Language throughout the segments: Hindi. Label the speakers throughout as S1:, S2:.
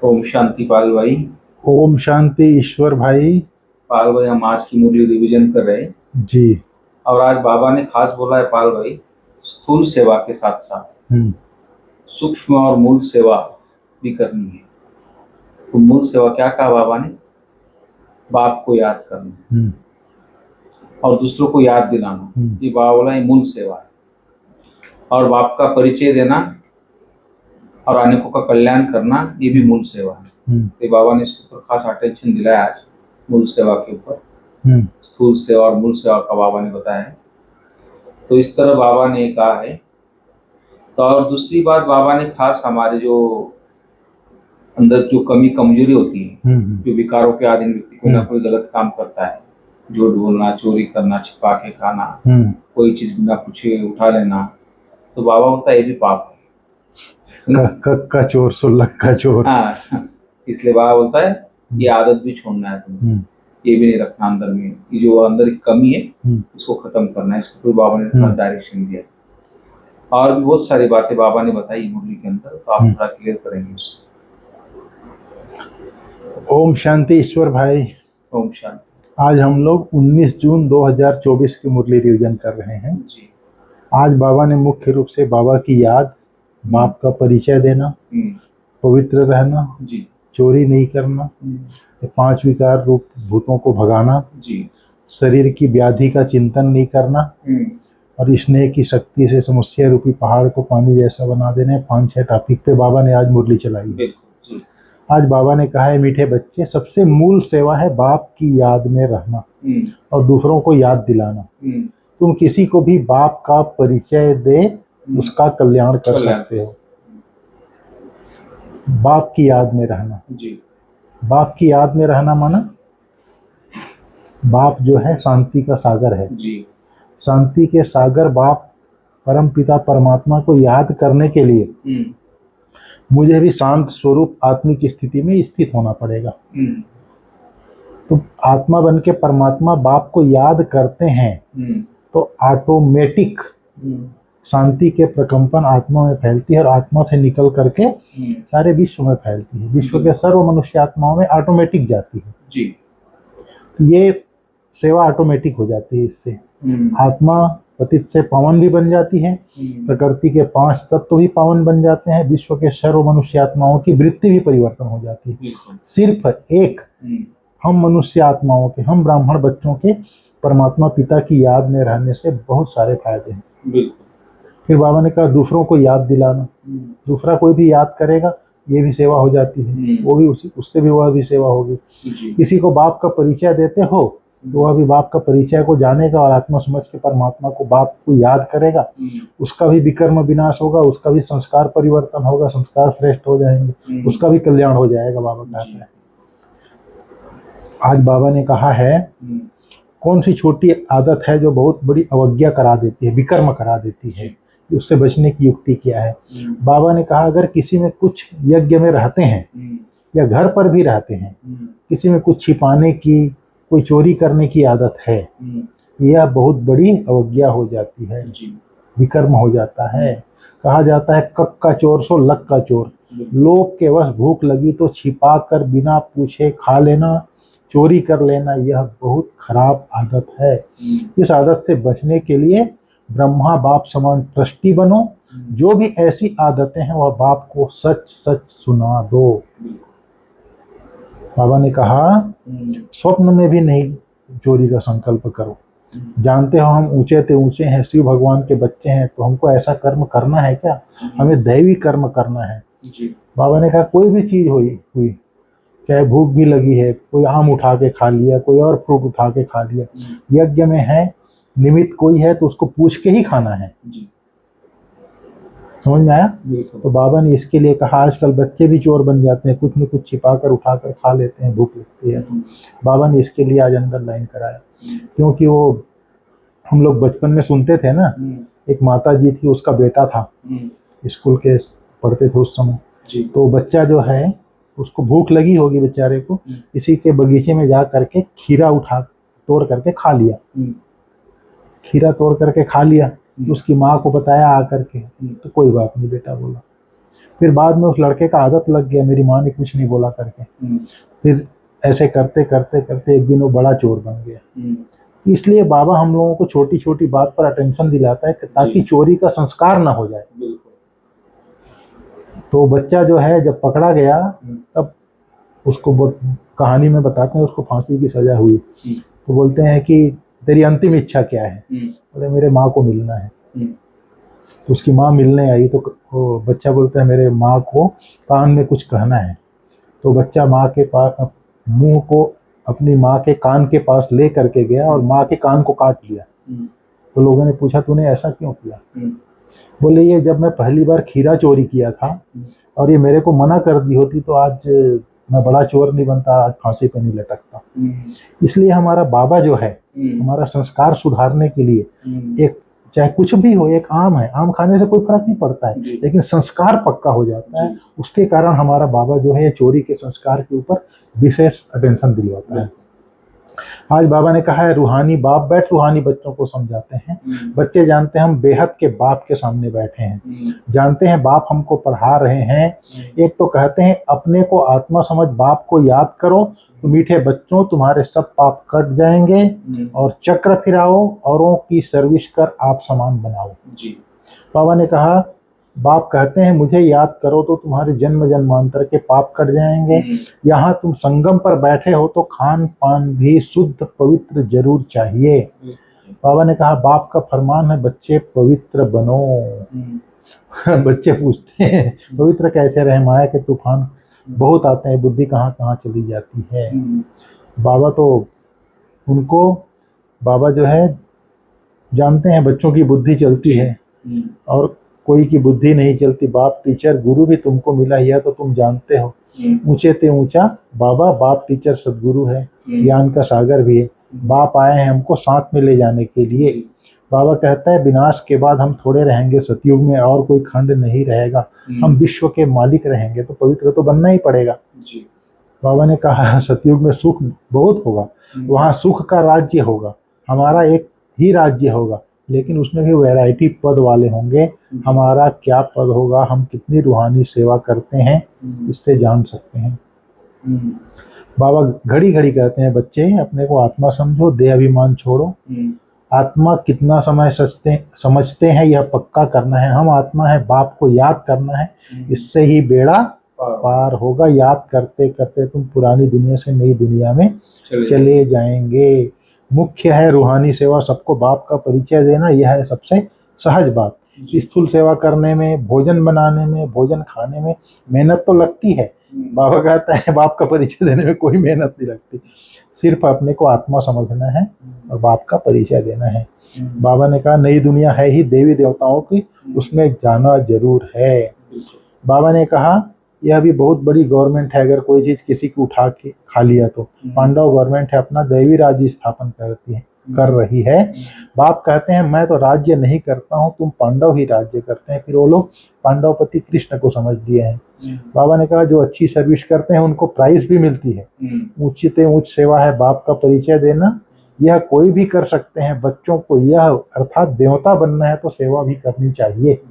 S1: ओम शांति पाल भाई।
S2: ओम शांति ईश्वर भाई।
S1: पाल भाई, हम आज की मुरली रिवीजन कर रहे हैं।
S2: जी।
S1: और आज बाबा ने खास बोला है पाल भाई, स्थूल सेवा के साथ साथ सूक्ष्म और मूल सेवा भी करनी है। तो मूल सेवा क्या कहा बाबा ने? बाप को याद करना और दूसरों को याद दिलाना, ये बाबा बोला ये मूल सेवा है। और बाप का परिचय देना और अनेकों का कल्याण करना, ये भी मूल सेवा है। तो बाबा ने इसके ऊपर खास अटेंशन दिलाया आज, मूल सेवा के ऊपर। स्थूल सेवा और मूल सेवा का बाबा ने बताया है। तो इस तरह बाबा ने कहा है। तो और दूसरी बात बाबा ने खास हमारे जो अंदर जो कमी कमजोरी होती है, जो विकारों के आधीन व्यक्ति कोई ना कोई गलत काम करता है, झूठ बोलना, चोरी करना, छिपा के खाना, कोई चीज बिना पूछे उठा लेना, तो बाबा बोलता है ये भी पाप है।
S2: का चोर सो लक्का चोर।
S1: हाँ, इसलिए बाबा बोलता है ये आदत भी छोड़ना है तुम्हें, ये भी नहीं रखना अंदर में। ये जो अंदर की कमी है इसको खत्म करना है। इसको बाबा ने डायरेक्शन दिया। और भी बहुत सारी बातें बाबा ने बताई मुरली के अंदर, तो आप थोड़ा क्लियर करेंगे उसको।
S2: ओम शांति ईश्वर भाई।
S1: ओम शांति।
S2: आज हम लोग 19 जून 2024 की मुरली रिवीजन कर रहे हैं जी। आज बाबा ने मुख्य रूप से बाबा की याद, बाप का परिचय देना, पवित्र रहना जी, चोरी नहीं करना, 5 विकार रूप भूतों को भगाना जी, शरीर की व्याधि का चिंतन नहीं करना, और स्नेह की शक्ति से समस्या रूपी पहाड़ को पानी जैसा बना देने। 5-6 टॉपिक पे बाबा ने आज मुरली चलाई। आज बाबा ने कहा है, मीठे बच्चे, सबसे मूल सेवा है बाप की याद में रहना और दूसरों को याद दिलाना। तुम किसी को भी बाप का परिचय दे उसका कल्याण कर सकते हो। बाप की याद में रहना जी। बाप की याद में रहना माना, बाप जो है शांति का सागर है जी। शांति के सागर बाप परम पिता परमात्मा को याद करने के लिए मुझे भी शांत स्वरूप आत्मिक स्थिति में स्थित होना पड़ेगा। तो आत्मा बन के परमात्मा बाप को याद करते हैं तो ऑटोमेटिक शांति के प्रकंपन आत्मा में फैलती है और आत्मा से निकल करके सारे विश्व में फैलती है। विश्व के सर्व मनुष्य आत्माओं में ऑटोमेटिक जाती है जी। तो ये सेवा ऑटोमेटिक हो जाती है। इससे आत्मा पतित से पावन भी बन जाती है, प्रकृति के 5 तत्व भी पावन बन जाते हैं, विश्व के सर्व मनुष्य आत्माओं की वृत्ति भी परिवर्तन हो जाती है। सिर्फ एक हम मनुष्य आत्माओं के, हम ब्राह्मण बच्चों के परमात्मा पिता की याद में रहने से बहुत सारे फायदे हैं। फिर बाबा ने कहा दूसरों को याद दिलाना। दूसरा कोई भी याद करेगा ये भी सेवा हो जाती है, वो भी उससे भी वह भी सेवा होगी। किसी को बाप का परिचय देते हो तो वह भी बाप का परिचय को जानेगा और आत्मा समझ के परमात्मा को, बाप को याद करेगा। उसका भी विकर्म विनाश होगा, उसका भी संस्कार परिवर्तन होगा, संस्कार श्रेष्ठ हो जाएंगे, उसका भी कल्याण हो जाएगा। बाबा कहते हैं। आज बाबा ने कहा है कौन सी छोटी आदत है जो बहुत बड़ी अवज्ञा करा देती है, विकर्म करा देती है, उससे बचने की युक्ति क्या है। बाबा ने कहा अगर किसी में कुछ यज्ञ में रहते हैं या घर पर भी रहते हैं, किसी में कुछ छिपाने की, कोई चोरी करने की आदत है, यह बहुत बड़ी अवज्ञा हो जाती है, विकर्म हो जाता है। कहा जाता है कक का चोर सो लक का चोर। लोग के वश भूख लगी तो छिपा कर बिना पूछे खा लेना, चोरी कर लेना, यह बहुत खराब आदत है। इस आदत से बचने के लिए ब्रह्मा बाप समान ट्रस्टी बनो। जो भी ऐसी आदतें हैं वह बाप को सच सच सुना दो। बाबा ने कहा स्वप्न में भी नहीं चोरी का संकल्प करो। जानते हो हम ऊंचे ते ऊंचे हैं, शिव भगवान के बच्चे हैं, तो हमको ऐसा कर्म करना है क्या? हमें दैवी कर्म करना है जी। बाबा ने कहा कोई भी चीज हुई, चाहे भूख भी लगी है, कोई आम उठा के खा लिया, कोई और फ्रूट उठा के खा लिया, यज्ञ में है, निमित्त कोई है तो उसको पूछ के ही खाना है जी। समझ में आया? तो बाबा ने इसके लिए कहा आजकल बच्चे भी चोर बन जाते हैं, कुछ न कुछ छिपा कर उठा कर खा लेते हैं, भूख लगती है। बाबा ने इसके लिए आज अंडरलाइन कराया, क्योंकि वो हम लोग बचपन में सुनते थे ना, एक माता जी थी, उसका बेटा था, स्कूल के पढ़ते थे उस समय। तो बच्चा जो है उसको भूख लगी होगी बेचारे को, इसी के बगीचे में जा करके खीरा तोड़ करके खा लिया। खीरा तोड़ करके खा लिया। उसकी माँ को बताया आकर के, तो कोई बात नहीं बेटा बोला। फिर बाद में उस लड़के का आदत लग गया, मेरी माँ ने कुछ नहीं बोला करके। फिर ऐसे करते करते करते एक दिन वो बड़ा चोर बन गया। इसलिए बाबा हम लोगों को छोटी छोटी बात पर अटेंशन दिलाता है ताकि चोरी का संस्कार ना हो जाए। तो बच्चा जो है जब पकड़ा गया तब उसको कहानी में बताते हैं उसको फांसी की सजा हुई। तो बोलते हैं कि तेरी अंतिम इच्छा क्या है? बोले मेरे माँ को मिलना है। तो उसकी माँ मिलने आई तो वो बच्चा बोलता है मेरे माँ को कान में कुछ कहना है। तो बच्चा माँ के पास मुंह को अपनी माँ के कान के पास ले करके गया और माँ के कान को काट लिया। तो लोगों ने पूछा तूने ऐसा क्यों किया? बोले ये जब मैं पहली बार खीरा चोरी किया था और ये मेरे को मना कर दी होती तो आज मैं बड़ा चोर नहीं बनता, आज फांसी पे नहीं लटकता। इसलिए हमारा बाबा जो है हमारा संस्कार सुधारने के लिए एक चाहे कुछ भी हो, एक आम है, आम खाने से कोई फर्क नहीं पड़ता है, लेकिन संस्कार पक्का हो जाता है। उसके कारण हमारा बाबा जो है चोरी के संस्कार के ऊपर विशेष अटेंशन दिलवाता है। आज बाबा ने कहा है रूहानी बाप बैठ रूहानी बच्चों को समझाते हैं। बच्चे जानते हैं हम बेहद के बाप के सामने बैठे हैं, जानते हैं बाप हमको पढ़ा रहे हैं। एक तो कहते हैं अपने को आत्मा समझ बाप को याद करो तो मीठे बच्चों तुम्हारे सब पाप कट जाएंगे और चक्र फिराओ औरों की सर्विस कर आप समान बनाओ। बाबा ने कहा बाप कहते हैं मुझे याद करो तो तुम्हारे जन्म जन्मांतर के पाप कट जाएंगे। यहाँ तुम संगम पर बैठे हो तो खान पान भी शुद्ध पवित्र जरूर चाहिए। बाबा ने कहा बाप का फरमान है बच्चे पवित्र बनो। बच्चे पूछते हैं पवित्र कैसे रहे, माया के तूफान बहुत आते हैं, बुद्धि कहाँ कहाँ चली जाती है। बाबा तो उनको बाबा जो है जानते हैं बच्चों की बुद्धि चलती है और कोई की बुद्धि नहीं चलती। बाप टीचर गुरु भी तुमको मिला यह तो तुम जानते हो। ऊंचे ते ऊंचा बाबा, बाप टीचर सदगुरु है, ज्ञान का सागर भी है। बाप आए हैं हमको साथ में ले जाने के लिए। बाबा कहता है विनाश के बाद हम थोड़े रहेंगे सतयुग में, और कोई खंड नहीं रहेगा, हम विश्व के मालिक रहेंगे, तो पवित्र तो बनना ही पड़ेगा। बाबा ने कहा सतयुग में सुख बहुत होगा, वहाँ सुख का राज्य होगा, हमारा एक ही राज्य होगा, लेकिन उसमें भी वैरायटी पद वाले होंगे। हमारा क्या पद होगा, हम कितनी रूहानी सेवा करते हैं इससे जान सकते हैं। बाबा घड़ी घड़ी कहते हैं बच्चे अपने को आत्मा समझो, देह अभिमान छोड़ो। आत्मा कितना समय समझते हैं यह पक्का करना है। हम आत्मा है, बाप को याद करना है, इससे ही बेड़ा पार होगा। याद करते करते तुम पुरानी दुनिया से नई दुनिया में चले जाएंगे। मुख्य है रूहानी सेवा, सबको बाप का परिचय देना, यह है सबसे सहज बात। स्थूल सेवा करने में, भोजन बनाने में, भोजन खाने में मेहनत तो लगती है। बाबा कहता है बाप का परिचय देने में कोई मेहनत नहीं लगती, सिर्फ अपने को आत्मा समझना है और बाप का परिचय देना है। बाबा ने कहा नई दुनिया है ही देवी देवताओं की, उसमें जाना जरूर है। बाबा ने कहा यह भी बहुत बड़ी गवर्नमेंट है, अगर कोई चीज किसी को उठा के खा लिया तो। पांडव गवर्नमेंट है, अपना दैवी राज्य स्थापन कर रही है। बाप कहते हैं मैं तो राज्य नहीं करता हूँ, तुम पांडव ही राज्य करते हैं। फिर वो लोग पांडवपति कृष्ण को समझ लिए हैं। बाबा ने कहा जो अच्छी सर्विस करते हैं उनको प्राइज भी मिलती है। ऊंची ऊंच सेवा है बाप का परिचय देना, यह कोई भी कर सकते हैं। बच्चों को यह अर्थात देवता बनना है तो सेवा भी करनी चाहिए।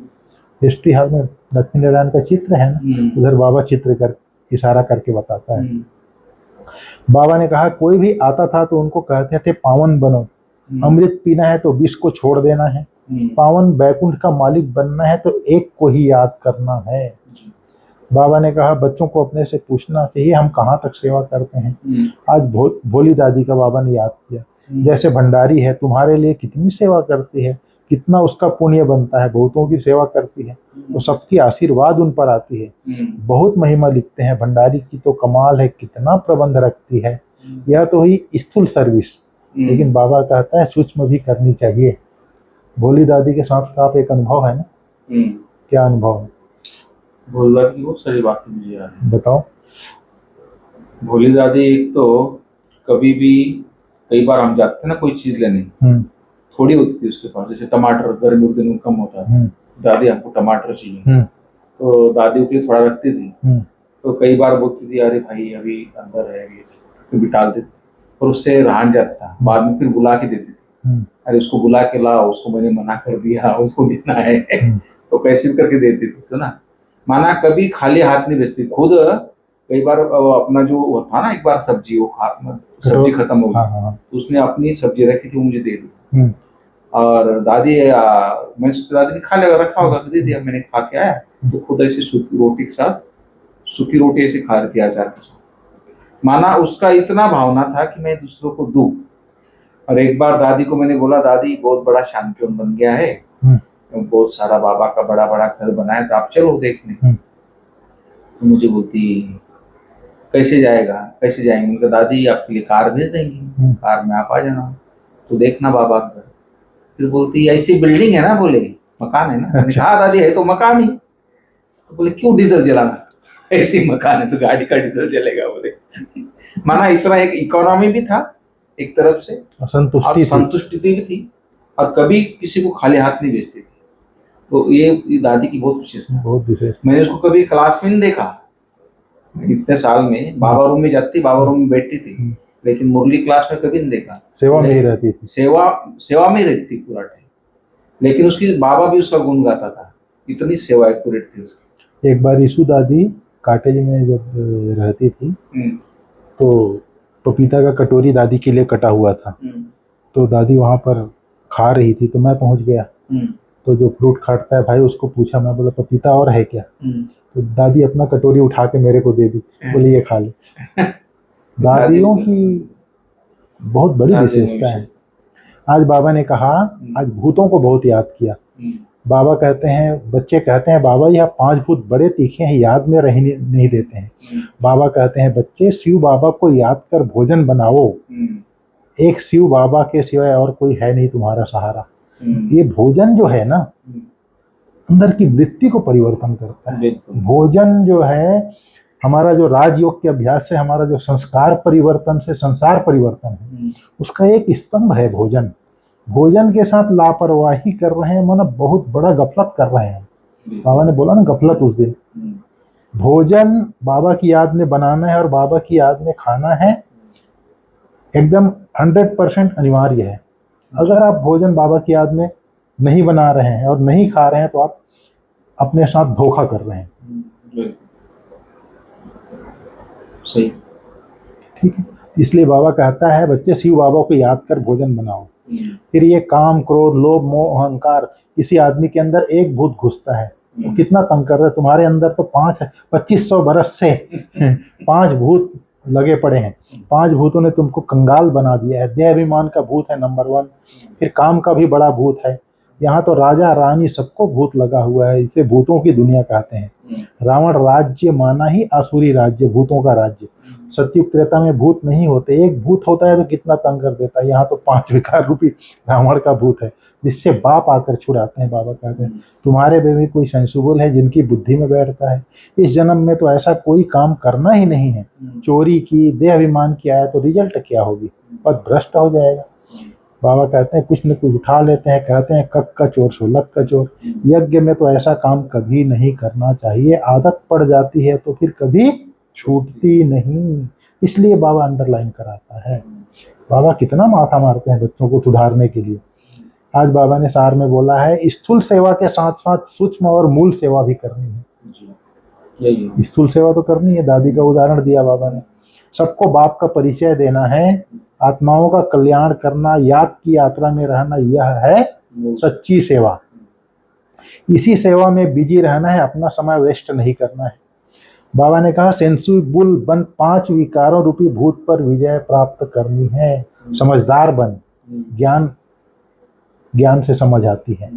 S2: हिस्ट्री हॉल में लक्ष्मी नारायण का चित्र है ना, उधर बाबा चित्र कर इशारा करके बताता है। बाबा ने कहा कोई भी आता था तो उनको कहते थे पावन बनो, अमृत पीना है तो विष को छोड़ देना है, पावन बैकुंठ का मालिक बनना है तो एक को ही याद करना है। बाबा ने कहा बच्चों को अपने से पूछना चाहिए हम कहाँ तक सेवा करते हैं। आज भोली दादी का बाबा ने याद किया, जैसे भंडारी है तुम्हारे लिए कितनी सेवा करती है, कितना उसका पुण्य बनता है, बहुतों की सेवा करती है तो सबकी आशीर्वाद उन पर आती है। बहुत महिमा लिखते हैं भंडारी की तो कमाल है, कितना प्रबंध रखती है। यह तो ही स्थूल सर्विस, लेकिन बाबा कहता है सूक्ष्म भी करनी चाहिए। भोली दादी के साथ का आप एक अनुभव है ना, क्या अनुभव है?
S1: भोली दादी की बहुत सारी बातें मुझे याद है।
S2: बताओ।
S1: भोली दादी एक तो कभी भी, कई बार हम जाते थे ना कोई चीज लेने, थोड़ी होती थी उसके पास, जैसे टमाटर गर्मी के दिनों कम होता है, दादी हमको टमाटर चाहिए तो दादी उसके लिए थोड़ा रखती थी। तो कई बार बोलती थी अरे भाई अभी अंदर है, तो बिटाल देती और उससे रहान जाता था। बाद में फिर बुला के देती थी, अरे उसको बुला के लाओ, उसको मैंने मना कर दिया, उसको देना है तो कैसे भी करके देती थी। सुना माना कभी खाली हाथ नहीं भेजती खुद। कई बार अपना जो वो था ना, एक बार सब्जी वो सब्जी खत्म हो गई, तो उसने अपनी सब्जी रखी थी, वो मुझे दे दी। और दादी मैं सोचा दादी ने खा लिया, रखा होगा तो दे दिया। मैंने खा के आया तो खुद ऐसी सूखी रोटी के साथ, सूखी रोटी ऐसे खा रही थी अचार के साथ। माना उसका इतना भावना था कि मैं दूसरों को दूं। और एक बार दादी को मैंने बोला, दादी बहुत बड़ा शांतिवन बन गया है, बहुत सारा बाबा का बड़ा बड़ा घर बनाया, तो आप चलो देखने। तो मुझे बोलती कैसे जाएगा, कैसे जाएंगे? उनका दादी आपके लिए कार भेज देंगी, कार में आप आ जाना तो देखना बाबा का। फिर बोलती ऐसी बिल्डिंग है ना, बोले मकान है ना। अच्छा। हाँ दादी है तो मकान ही। तो बोले क्यों डीजल जलाना, ऐसी मकान है तो गाड़ी का डीजल जलेगा, बोले। माना इतना एक इकोनॉमी भी था एक तरफ से, संतुष्टि भी थी, और कभी किसी को खाली हाथ नहीं भेजती थी। तो ये दादी की बहुत विशेषता। मैंने उसको कभी क्लास में नहीं देखा इतने साल में। बाबा रूम में जाती, बाबा रूम में बैठती थी, लेकिन मुरली क्लास में कभी नहीं देखा।
S2: सेवा में ही रहती थी,
S1: सेवा में ही रहती थी पूरा टाइम। लेकिन उसकी बाबा भी उसका गुण गाता था, इतनी सेवा एक्यूरेट थी उसकी।
S2: एक बार यीशु दादी काटेज में जब रहती थी तो पपीता का कटोरी दादी के लिए कटा हुआ था, तो दादी वहां पर खा रही थी, तो मैं पहुंच गया। तो जो फ्रूट काटता है भाई, उसको पूछा, मैं बोला पपीता और है क्या? तो दादी अपना कटोरी उठा के मेरे को दे दी, बोले ये खा ले। दादियों की बहुत बड़ी विशेषता है। आज बाबा ने कहा, आज भूतों को बहुत याद किया। बाबा कहते हैं, बच्चे कहते हैं बाबा यह 5 भूत बड़े तीखे हैं, याद में रहने नहीं देते हैं। बाबा कहते हैं बच्चे शिव बाबा को याद कर भोजन बनाओ, एक शिव बाबा के सिवाय और कोई है नहीं तुम्हारा सहारा। ये भोजन जो है ना, अंदर की वृत्ति को परिवर्तन करता है। भोजन जो है हमारा, जो राजयोग के अभ्यास से हमारा जो संस्कार परिवर्तन से संसार परिवर्तन है, उसका एक स्तंभ है भोजन। भोजन के साथ लापरवाही कर रहे हैं, माना बहुत बड़ा गफलत कर रहे हैं। बाबा ने बोला ना गफलत उस दिन। भोजन बाबा की याद में बनाना है और बाबा की याद में खाना है, एकदम 100% अनिवार्य है। अगर आप भोजन बाबा की याद में नहीं बना रहे हैं और नहीं खा रहे हैं, तो आप अपने साथ धोखा कर रहे हैं।
S1: सही,
S2: ठीक है। इसलिए बाबा कहता है बच्चे शिव बाबा को याद कर भोजन बनाओ। फिर ये काम, क्रोध, लोभ, मोह, अहंकार, किसी आदमी के अंदर एक भूत घुसता है, वो कितना तंग कर रहा है। तुम्हारे अंदर तो 2500 बरस से 5 भूत लगे पड़े हैं। 5 भूतों ने तुमको कंगाल बना दिया है। देह अभिमान का भूत है नंबर 1, फिर काम का भी बड़ा भूत है। यहाँ तो राजा रानी सबको भूत लगा हुआ है, इसे भूतों की दुनिया कहते हैं। रावण राज्य माना ही आसुरी राज्य, भूतों का राज्य। सत्युग त्रेता में भूत नहीं होते, एक भूत होता है तो कितना तंग कर देता है। यहाँ तो 5 विकार रूपी रावण का भूत है, जिससे बाप आकर छुड़ाते हैं। बाबा कहते हैं तुम्हारे में भी कोई संशुबुल है जिनकी बुद्धि में बैठता है। इस जन्म में तो ऐसा कोई काम करना ही नहीं है। चोरी की, देह अभिमान की आया तो रिजल्ट क्या होगी? पद भ्रष्ट हो जाएगा। बाबा कहते हैं कुछ न कुछ उठा लेते हैं, कहते हैं कक का चोर सो लक का चोर। यज्ञ में तो ऐसा काम कभी नहीं करना चाहिए, आदत पड़ जाती है तो फिर कभी छूटती नहीं। इसलिए बाबा अंडरलाइन कराता है। बाबा कितना माथा मारते हैं बच्चों को सुधारने के लिए। आज बाबा ने सार में बोला है स्थूल सेवा के साथ साथ सूक्ष्म और मूल सेवा भी करनी है। स्थूल सेवा तो करनी है, दादी का उदाहरण दिया बाबा ने। सबको बाप का परिचय देना है, आत्माओं का कल्याण करना, याद की यात्रा में रहना, यह है सच्ची सेवा। इसी सेवा में बिजी रहना है, अपना समय वेस्ट नहीं करना है। बाबा ने कहा सेंसिबल बन, 5 विकारों रूपी भूत पर विजय प्राप्त करनी है। समझदार बन, ज्ञान से समझ आती है।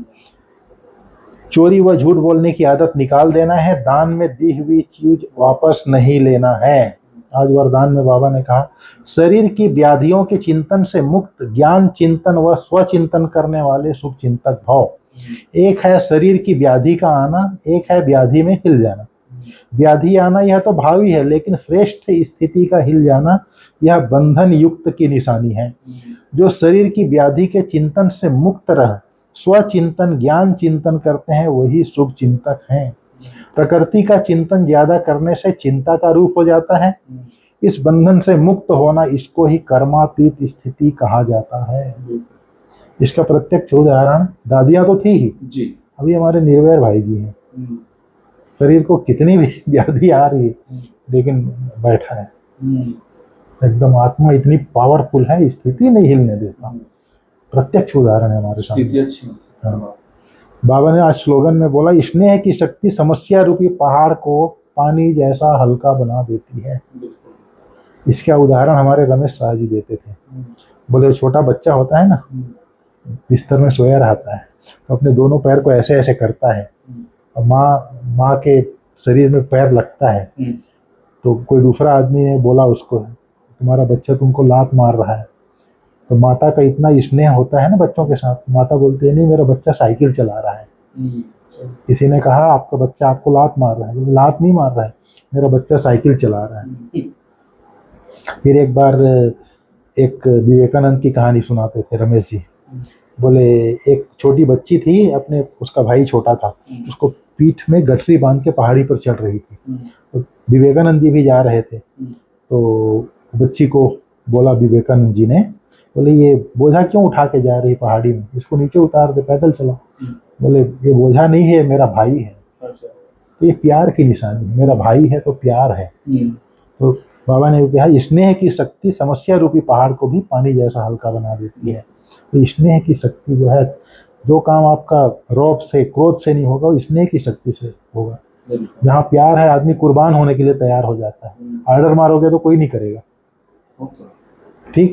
S2: चोरी व झूठ बोलने की आदत निकाल देना है, दान में दी हुई चीज वापस नहीं लेना है। आज वरदान में बाबा ने कहा शरीर की व्याधियों के चिंतन से मुक्त, ज्ञान चिंतन व स्वचिंतन करने वाले शुभ चिंतक भव। एक है शरीर की व्याधि का आना, एक है व्याधि में हिल जाना। व्याधि आना यह तो भावी है, लेकिन श्रेष्ठ स्थिति का हिल जाना यह बंधन युक्त की निशानी है। जो शरीर की व्याधि के चिंतन से मुक्त रह स्वचिंतन ज्ञान चिंतन करते हैं, वही शुभ चिंतक हैं। प्रकृति का चिंतन ज्यादा करने से चिंता का रूप हो जाता है। इस बंधन से मुक्त होना, इसको ही कर्मातीत स्थिति कहा जाता है। इसका प्रत्यक्ष उदाहरण दादियां तो थी ही जी, अभी हमारे निर्वैर भाई जी हैं। शरीर को कितनी भी व्याधि आ रही है लेकिन बैठा है एकदम। आत्मा इतनी पावरफुल है, स्थिति नहीं हिलने देता। प्रत्यक्ष उदाहरण है हमारे सामने। हाँ। बाबा ने आज स्लोगन में बोला, स्नेह की शक्ति समस्या रूपी पहाड़ को पानी जैसा हल्का बना देती है। इसका उदाहरण हमारे रमेश शाह जी देते थे। बोले छोटा बच्चा होता है ना, बिस्तर में सोया रहता है तो अपने दोनों पैर को ऐसे ऐसे करता है और माँ के शरीर में पैर लगता है। तो कोई दूसरा आदमी ने बोला उसको, तुम्हारा बच्चा तुमको लात मार रहा है। तो माता का इतना स्नेह होता है ना बच्चों के साथ, माता बोलती है नहीं मेरा बच्चा साइकिल चला रहा है। किसी ने कहा आपका बच्चा आपको लात मार रहा है, लात नहीं मार रहा है, मेरा बच्चा साइकिल चला रहा है। फिर एक बार एक विवेकानंद की कहानी सुनाते थे रमेश जी। बोले एक छोटी बच्ची थी, अपने उसका भाई छोटा था, उसको पीठ में गठरी बांध के पहाड़ी पर चढ़ रही थी। तो विवेकानंद जी भी जा रहे थे। तो बच्ची को बोला विवेकानंद जी ने, बोले ये बोझा क्यों उठा के जा रही पहाड़ी में, इसको नीचे उतार दे, पैदल चलो। बोले ये बोझा नहीं है, मेरा भाई है। तो ये प्यार की निशानी है, मेरा भाई है तो प्यार है। तो बाबा ने कहा स्नेह की शक्ति समस्या रूपी पहाड़ को भी पानी जैसा हल्का बना देती है। तो स्नेह की शक्ति जो है, जो काम आपका रौब से क्रोध से नहीं होगा वो स्नेह की शक्ति से होगा। जहाँ प्यार है आदमी कुर्बान होने के लिए तैयार हो जाता है। ऑर्डर मारोगे तो कोई नहीं करेगा।